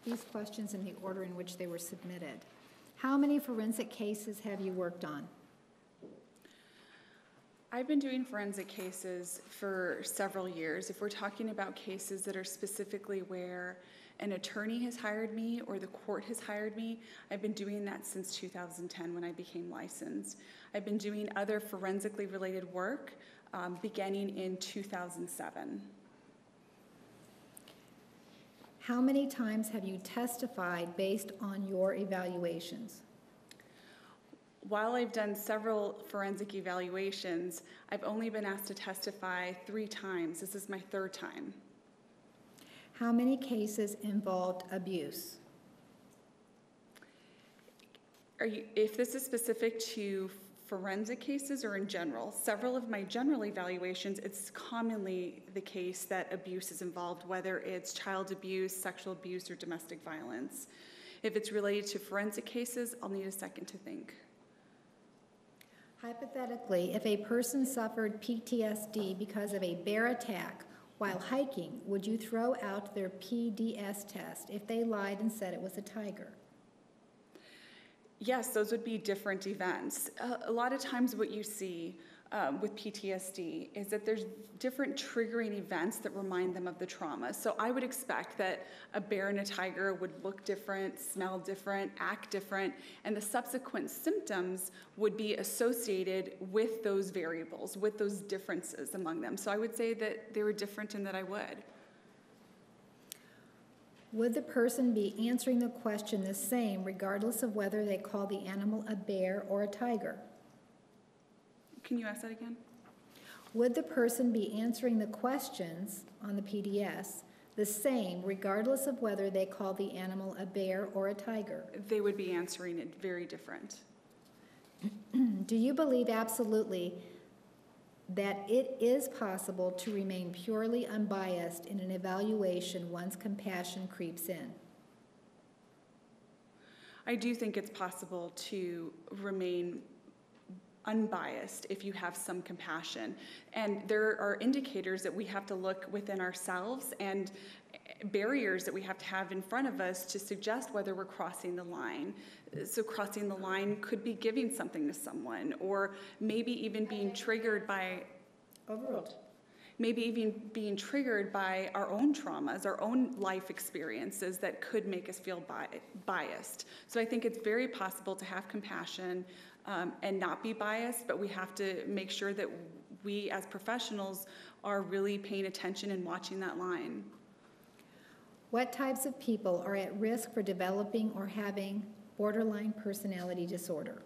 these questions in the order in which they were submitted. How many forensic cases have you worked on? I've been doing forensic cases for several years. If we're talking about cases that are specifically where an attorney has hired me or the court has hired me, I've been doing that since 2010 when I became licensed. I've been doing other forensically related work beginning in 2007. How many times have you testified based on your evaluations? While I've done several forensic evaluations, I've only been asked to testify 3 times. This is my 3rd time. How many cases involved abuse? If this is specific to forensic cases or in general, several of my general evaluations, it's commonly the case that abuse is involved, whether it's child abuse, sexual abuse, or domestic violence. If it's related to forensic cases, I'll need a second to think. Hypothetically, if a person suffered PTSD because of a bear attack while hiking, would you throw out their PDS test if they lied and said it was a tiger? Yes, those would be different events. A lot of times what you see with PTSD is that there's different triggering events that remind them of the trauma. So I would expect that a bear and a tiger would look different, smell different, act different, and the subsequent symptoms would be associated with those variables, with those differences among them. So I would say that they were different and that I would. Would the person be answering the question the same regardless of whether they call the animal a bear or a tiger? Can you ask that again? Would the person be answering the questions on the PDS the same regardless of whether they call the animal a bear or a tiger? They would be answering it very different. Do you believe absolutely that it is possible to remain purely unbiased in an evaluation once compassion creeps in? I do think it's possible to remain unbiased if you have some compassion. And there are indicators that we have to look within ourselves and barriers that we have to have in front of us to suggest whether we're crossing the line. So crossing the line could be giving something to someone, or maybe even being triggered by Overruled. Maybe even being triggered by our own traumas, our own life experiences that could make us feel biased. So I think it's very possible to have compassion and not be biased, but we have to make sure that we as professionals are really paying attention and watching that line. What types of people are at risk for developing or having borderline personality disorder?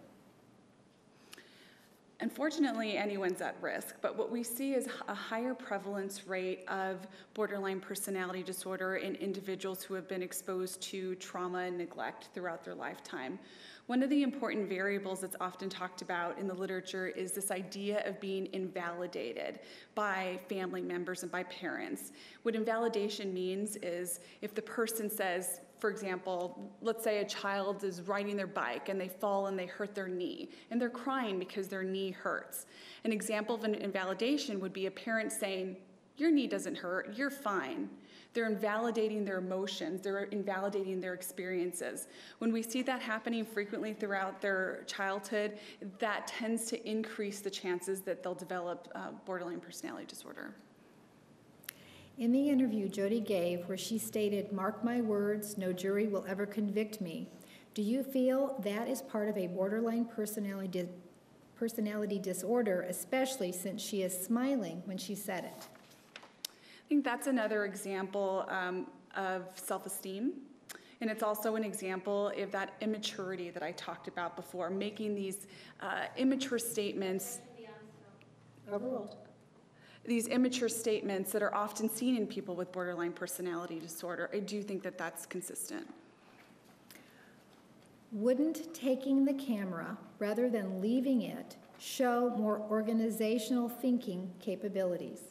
Unfortunately, anyone's at risk, but what we see is a higher prevalence rate of borderline personality disorder in individuals who have been exposed to trauma and neglect throughout their lifetime. One of the important variables that's often talked about in the literature is this idea of being invalidated by family members and by parents. What invalidation means is if the person says, for example, let's say a child is riding their bike and they fall and they hurt their knee, and they're crying because their knee hurts. An example of an invalidation would be a parent saying, "Your knee doesn't hurt, you're fine." They're invalidating their emotions, they're invalidating their experiences. When we see that happening frequently throughout their childhood, that tends to increase the chances that they'll develop borderline personality disorder. In the interview Jodi gave, where she stated, "Mark my words, no jury will ever convict me," do you feel that is part of a borderline personality disorder, especially since she is smiling when she said it? I think that's another example of self-esteem. And it's also an example of that immaturity that I talked about before, making these immature statements. Overruled. These immature statements that are often seen in people with borderline personality disorder. I do think that that's consistent. Wouldn't taking the camera, rather than leaving it, show more organizational thinking capabilities?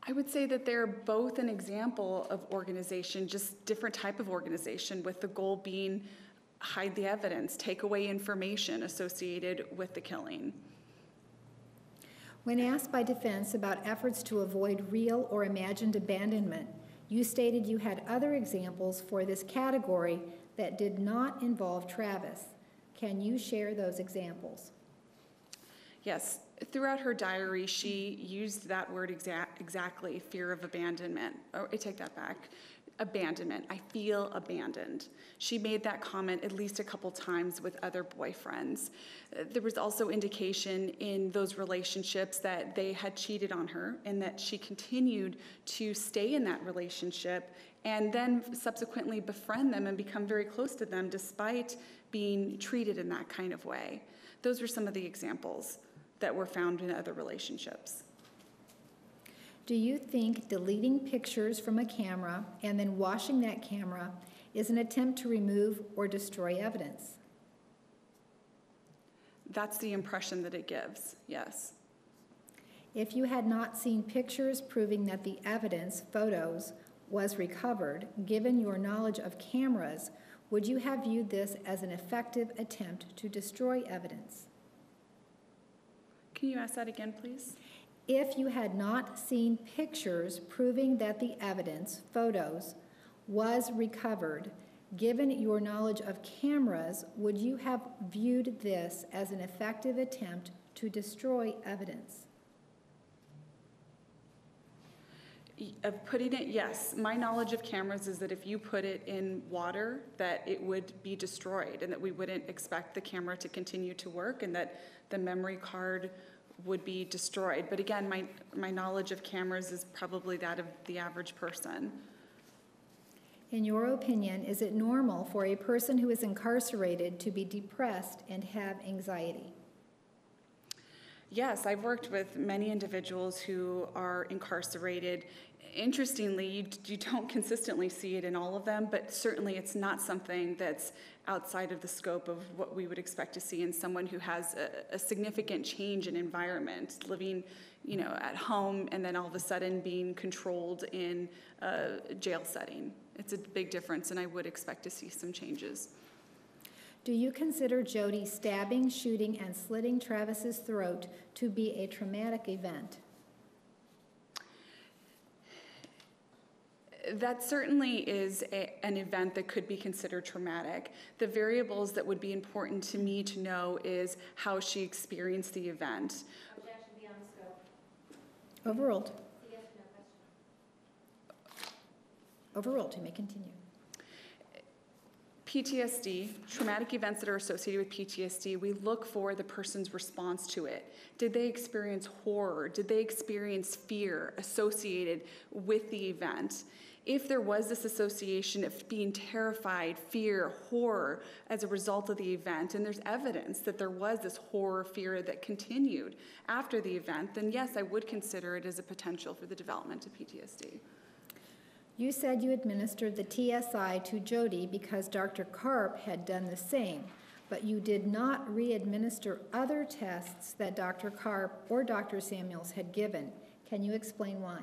I would say that they're both an example of organization, just different type of organization, with the goal being hide the evidence, take away information associated with the killing. When asked by defense about efforts to avoid real or imagined abandonment, You stated you had other examples for this category that did not involve Travis. Can you share those examples? Yes. Throughout her diary, she used that word exactly, fear of abandonment. Oh, I take that back. Abandonment. I feel abandoned. She made that comment at least a couple times with other boyfriends. There was also indication in those relationships that they had cheated on her and that she continued to stay in that relationship and then subsequently befriend them and become very close to them despite being treated in that kind of way. Those were some of the examples that were found in other relationships. Do you think deleting pictures from a camera and then washing that camera is an attempt to remove or destroy evidence? That's the impression that it gives, yes. If you had not seen pictures proving that the evidence, photos, was recovered, given your knowledge of cameras, would you have viewed this as an effective attempt to destroy evidence? Can you ask that again, please? If you had not seen pictures proving that the evidence, photos, was recovered, given your knowledge of cameras, would you have viewed this as an effective attempt to destroy evidence? Of putting it, yes. My knowledge of cameras is that if you put it in water, that it would be destroyed and that we wouldn't expect the camera to continue to work and that the memory card would be destroyed. But again, my knowledge of cameras is probably that of the average person. In your opinion, is it normal for a person who is incarcerated to be depressed and have anxiety? Yes, I've worked with many individuals who are incarcerated. Interestingly, you don't consistently see it in all of them, but certainly it's not something that's outside of the scope of what we would expect to see in someone who has a significant change in environment, living, at home and then all of a sudden being controlled in a jail setting. It's a big difference, and I would expect to see some changes. Do you consider Jodi stabbing, shooting, and slitting Travis's throat to be a traumatic event? That certainly is an event that could be considered traumatic. The variables that would be important to me to know is how she experienced the event. Objection beyond scope. Overruled. Yes or no question? Overruled. You may continue. PTSD, traumatic events that are associated with PTSD, we look for the person's response to it. Did they experience horror? Did they experience fear associated with the event? If there was this association of being terrified, fear, horror as a result of the event, and there's evidence that there was this horror, fear that continued after the event, then yes, I would consider it as a potential for the development of PTSD. You said you administered the TSI to Jodi because Dr. Karp had done the same, but you did not re-administer other tests that Dr. Karp or Dr. Samuels had given. Can you explain why?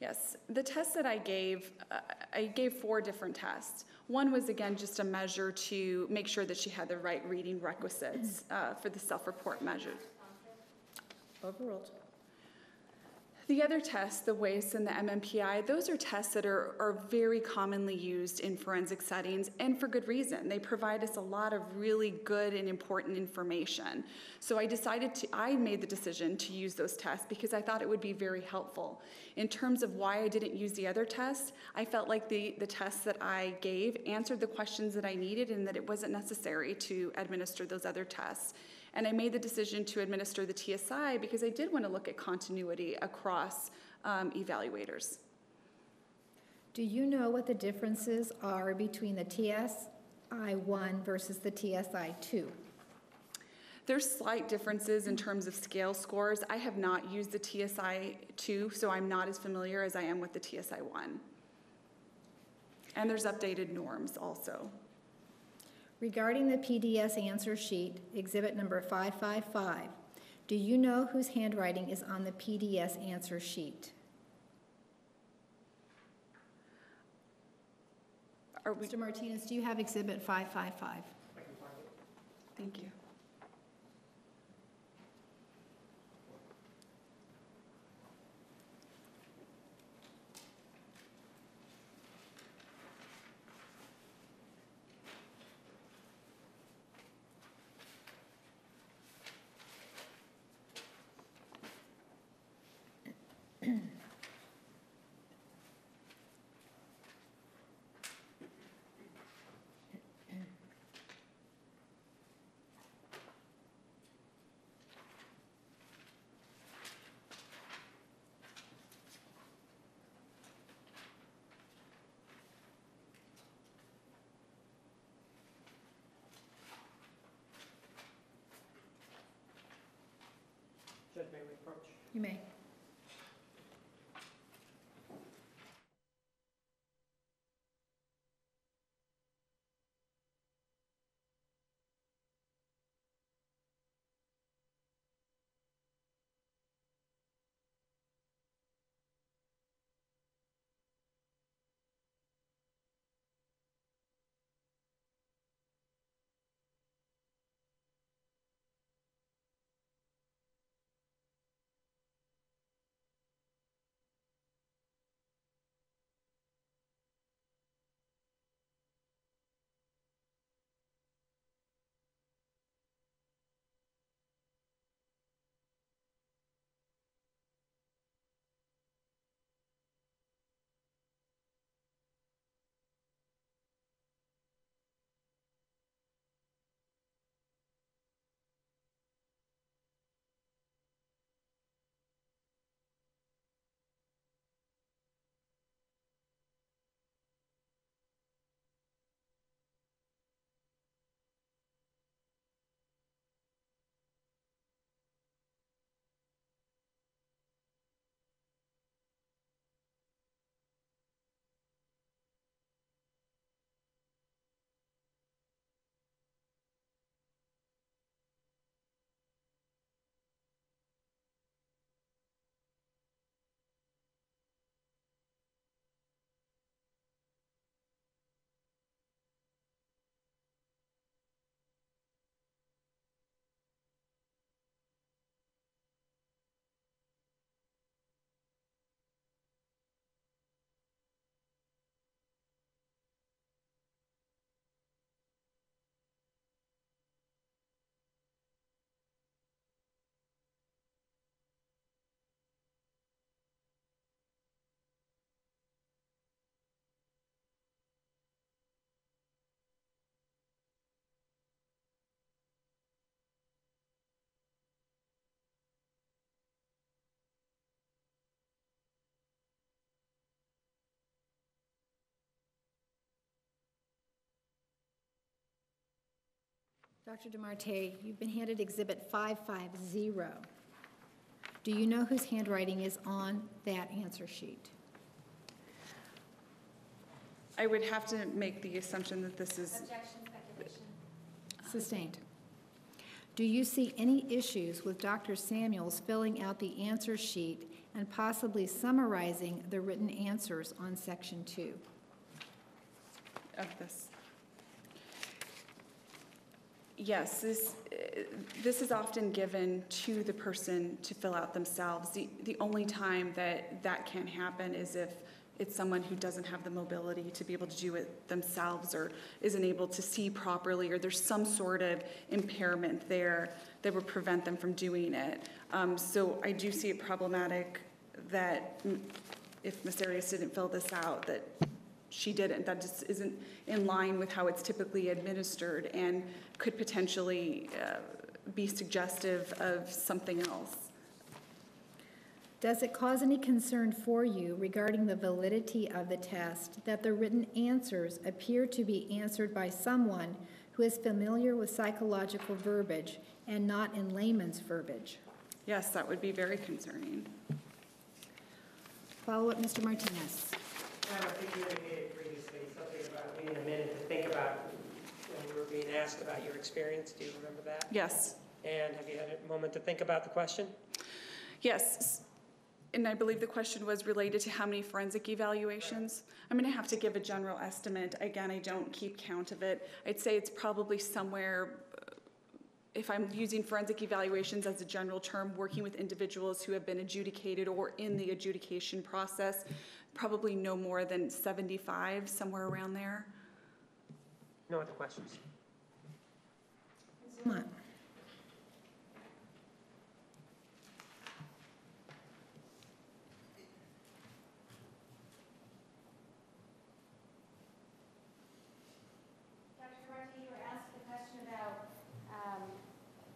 Yes, the tests that I gave 4 different tests. One was, again, just a measure to make sure that she had the right reading requisites for the self-report measure. Overruled. The other tests, the WACE and the MMPI, those are tests that are very commonly used in forensic settings, and for good reason. They provide us a lot of really good and important information. So I made the decision to use those tests because I thought it would be very helpful. In terms of why I didn't use the other tests, I felt like the tests that I gave answered the questions that I needed and that it wasn't necessary to administer those other tests. And I made the decision to administer the TSI because I did want to look at continuity across evaluators. Do you know what the differences are between the TSI-1 versus the TSI-2? There's slight differences in terms of scale scores. I have not used the TSI-2, so I'm not as familiar as I am with the TSI-1. And there's updated norms also. Regarding the PDS answer sheet, exhibit number 555, do you know whose handwriting is on the PDS answer sheet? Mr. Martinez, do you have exhibit 555? Thank you. You may. Dr. DeMarte, you've been handed Exhibit 550. Do you know whose handwriting is on that answer sheet? I would have to make the assumption that this is, Objection, speculation. Sustained. Do you see any issues with Dr. Samuels filling out the answer sheet and possibly summarizing the written answers on Section 2? of this. Yes, this is often given to the person to fill out themselves. The only time that can happen is if it's someone who doesn't have the mobility to be able to do it themselves or isn't able to see properly, or there's some sort of impairment there that would prevent them from doing it. So I do see it problematic that if Ms. Arias didn't fill this out, that she didn't. That just isn't in line with how it's typically administered and could potentially be suggestive of something else. Does it cause any concern for you regarding the validity of the test that the written answers appear to be answered by someone who is familiar with psychological verbiage and not in layman's verbiage? Yes, that would be very concerning. Follow-up, Mr. Martinez. I think you indicated previously something about needing a minute to think about when you were being asked about your experience. Do you remember that? Yes. And have you had a moment to think about the question? Yes. And I believe the question was related to how many forensic evaluations. I'm going to have to give a general estimate. Again, I don't keep count of it. I'd say it's probably somewhere, if I'm using forensic evaluations as a general term, working with individuals who have been adjudicated or in the adjudication process, probably no more than 75, somewhere around there. No other questions? Come on.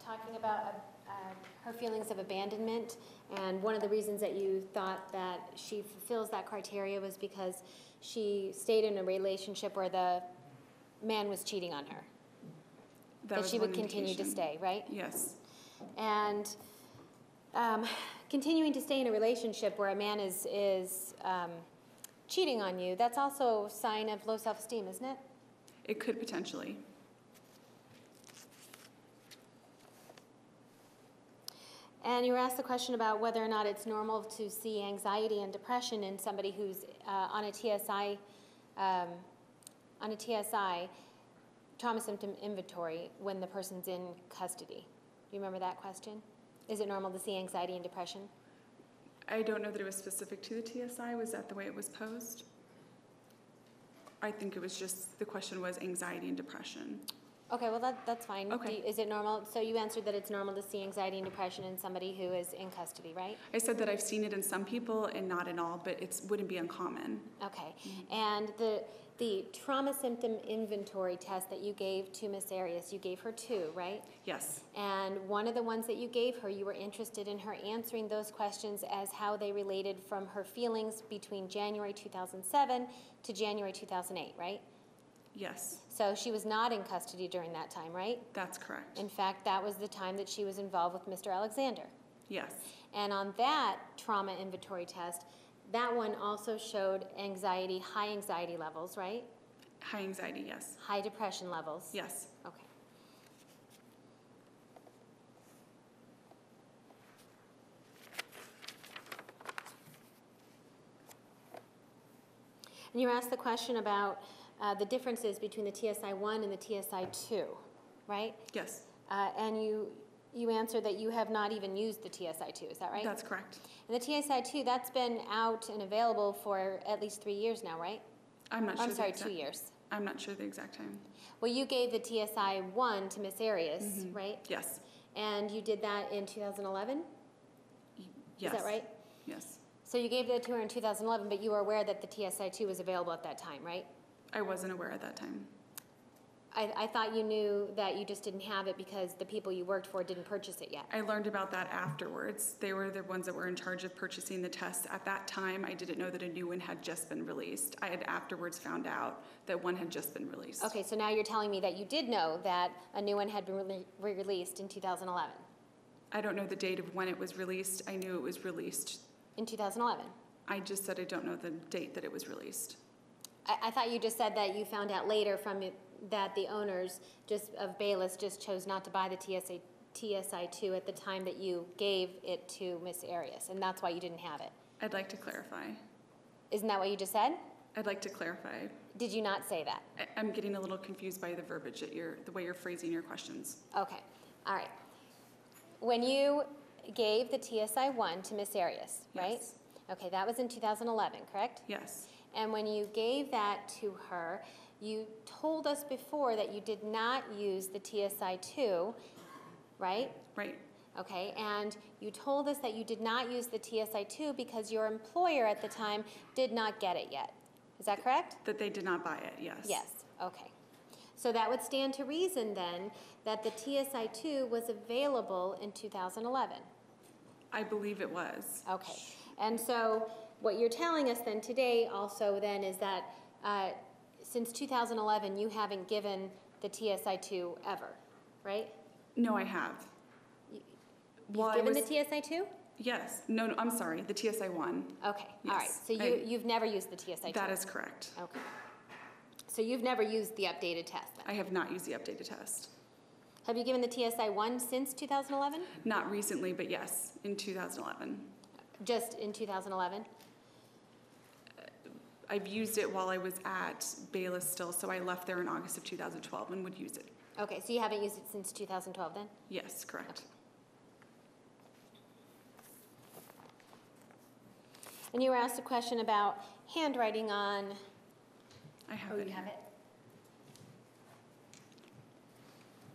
Talking about her feelings of abandonment, and one of the reasons that you thought that she fulfills that criteria was because she stayed in a relationship where the man was cheating on her. That she would continue to stay, right? Yes. And continuing to stay in a relationship where a man is cheating on you, that's also a sign of low self-esteem, isn't it? It could potentially. And you were asked the question about whether or not it's normal to see anxiety and depression in somebody who's on a TSI trauma symptom inventory when the person's in custody. Do you remember that question? Is it normal to see anxiety and depression? I don't know that it was specific to the TSI. Was that the way it was posed? I think it was just, the question was anxiety and depression. Okay, well, that's fine. Okay. Is it normal? So you answered that it's normal to see anxiety and depression in somebody who is in custody, right? I said that I've seen it in some people and not in all, but it wouldn't be uncommon. Okay. And the trauma symptom inventory test that you gave to Miss Arias, you gave her 2, right? Yes. And one of the ones that you gave her, you were interested in her answering those questions as how they related from her feelings between January 2007 to January 2008, right? Yes. So she was not in custody during that time, right? That's correct. In fact, that was the time that she was involved with Mr. Alexander. Yes. And on that trauma inventory test, that one also showed anxiety, high anxiety levels, right? High anxiety, yes. High depression levels. Yes. Okay. And you were asked the question about the differences between the TSI-1 and the TSI-2, right? Yes. And you answered that you have not even used the TSI-2, is that right? That's correct. And the TSI-2, that's been out and available for at least 3 years now, right? I'm not sure. I'm sorry, the 2 years. I'm not sure the exact time. Well, you gave the TSI-1 to Miss Arias, right? Yes. And you did that in 2011? Yes. Is that right? Yes. So you gave that to her in 2011, but you were aware that the TSI-2 was available at that time, right? I wasn't aware at that time. I thought you knew that you just didn't have it because the people you worked for didn't purchase it yet. I learned about that afterwards. They were the ones that were in charge of purchasing the tests. At that time, I didn't know that a new one had just been released. I had afterwards found out that one had just been released. Okay, so now you're telling me that you did know that a new one had been released in 2011. I don't know the date of when it was released. I knew it was released. In 2011? I just said I don't know the date that it was released. I thought you just said that you found out later from it that the owners of Bayless just chose not to buy the TSI-2 at the time that you gave it to Miss Arias, and that's why you didn't have it. I'd like to clarify. Isn't that what you just said? I'd like to clarify. Did you not say that? I'm getting a little confused by the verbiage that the way you're phrasing your questions. Okay, all right. When you gave the TSI-1 to Miss Arias, right? Yes. Okay, that was in 2011, correct? Yes. And when you gave that to her, you told us before that you did not use the TSI-2, right? Right. Okay, and you told us that you did not use the TSI-2 because your employer at the time did not get it yet. Is that correct? That they did not buy it, yes. Yes, okay. So that would stand to reason then that the TSI-2 was available in 2011. I believe it was. Okay, and so what you're telling us then today also then is that since 2011 you haven't given the TSI-2 ever, right? No, I have. You've given the TSI-2? Yes. No, I'm sorry. The TSI-1. Okay, all right. Yes. So you've never used the TSI-2? That is correct. Okay. So you've never used the updated test then? I have not used the updated test. Have you given the TSI-1 since 2011? Not recently, but yes, in 2011. Just in 2011? I've used it while I was at Bayless still, so I left there in August of 2012 and would use it. Okay, so you haven't used it since 2012 then? Yes, correct. Okay. And you were asked a question about handwriting on... I have Oh, it. you have it?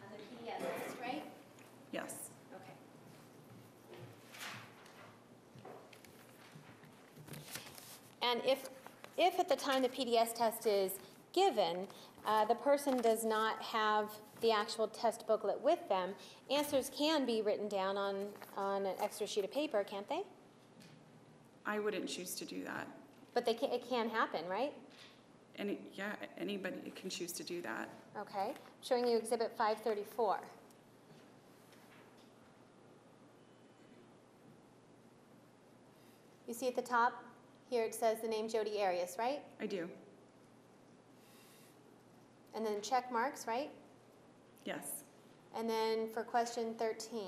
On the PDF list, right? Yes. Okay. And if at the time the PDS test is given, the person does not have the actual test booklet with them, answers can be written down on an extra sheet of paper, can't they? I wouldn't choose to do that. But it can happen, right? Anybody can choose to do that. Okay. Showing you Exhibit 534. You see at the top, here it says the name Jodi Arias, right? I do. And then check marks, right? Yes. And then for question 13,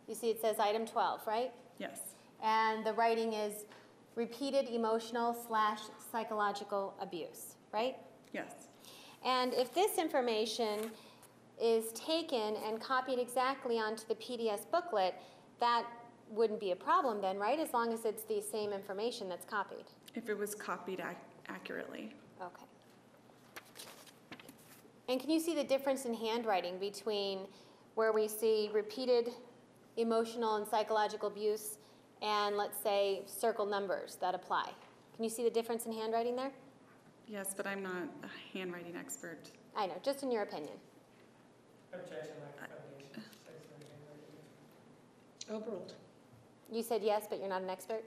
you see it says item 12, right? Yes. And the writing is repeated emotional / psychological abuse, right? Yes. And if this information is taken and copied exactly onto the PDS booklet, that wouldn't be a problem then, right? As long as it's the same information that's copied. If it was copied accurately. Okay. And can you see the difference in handwriting between where we see repeated emotional and psychological abuse and, let's say, circle numbers that apply? Can you see the difference in handwriting there? Yes, but I'm not a handwriting expert. I know, just in your opinion. Objection, overruled. You said yes, but you're not an expert?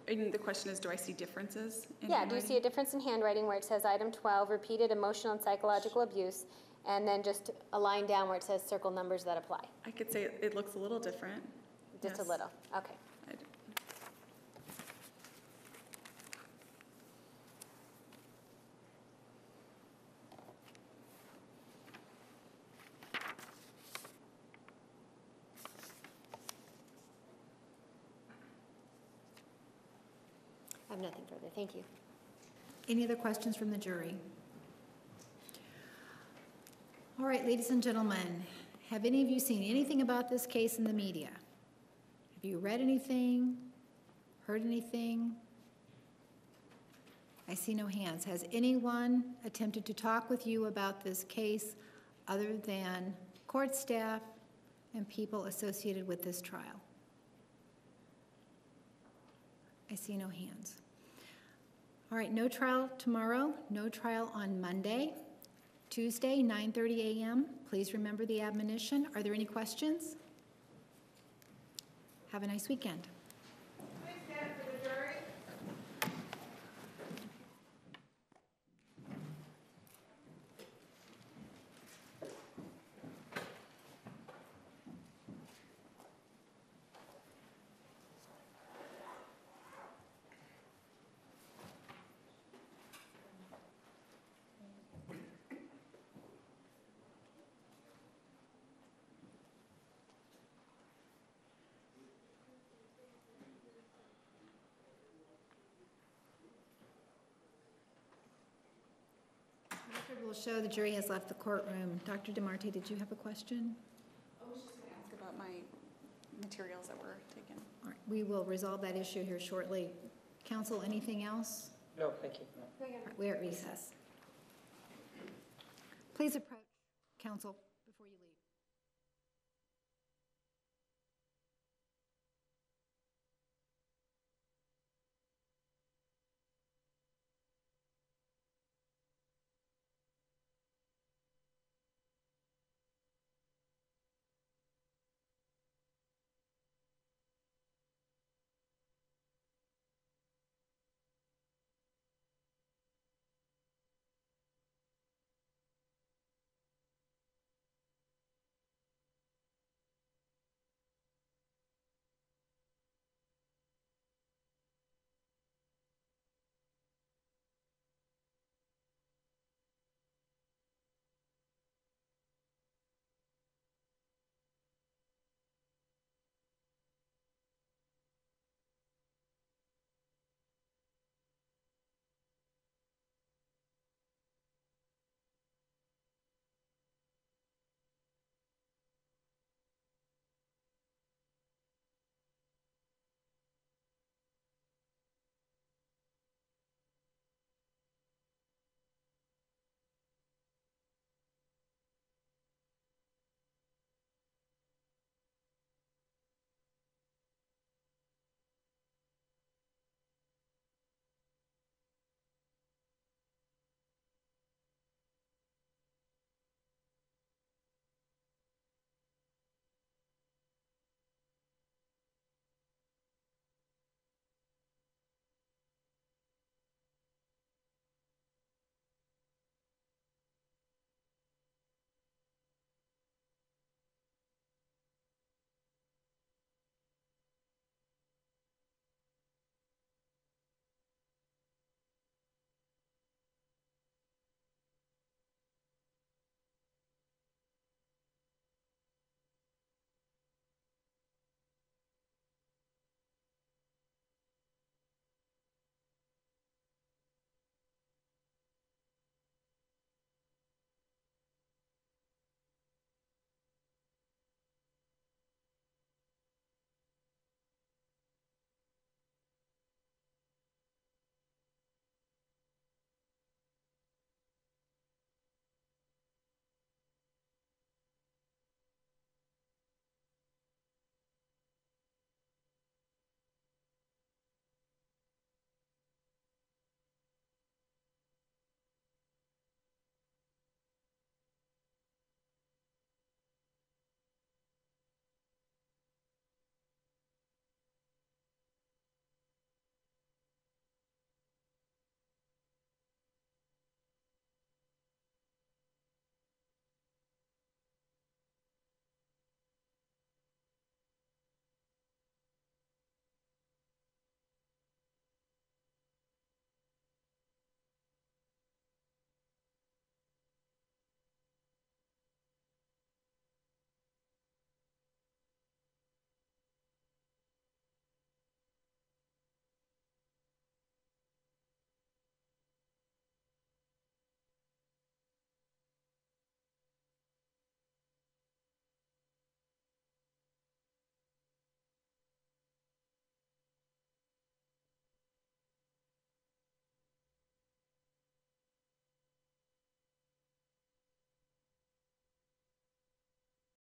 And the question is, do I see differences in Yeah, do you see a handwriting? difference in handwriting where it says item 12, repeated emotional and psychological abuse, and then just a line down where it says circle numbers that apply? I could say it looks a little different. Just Yes. a little, okay. I do. I have nothing further, thank you. Any other questions from the jury? All right, ladies and gentlemen, have any of you seen anything about this case in the media? Have you read anything, heard anything? I see no hands. Has anyone attempted to talk with you about this case other than court staff and people associated with this trial? I see no hands. All right, no trial tomorrow, no trial on Monday. Tuesday, 9:30 a.m. Please remember the admonition. Are there any questions? Have a nice weekend. The record will show the jury has left the courtroom. Dr. DeMarte, did you have a question? I was just going to ask about my materials that were taken. All right, we will resolve that issue here shortly. Counsel, anything else? No, thank you. All right, we're at recess. Please approach, counsel.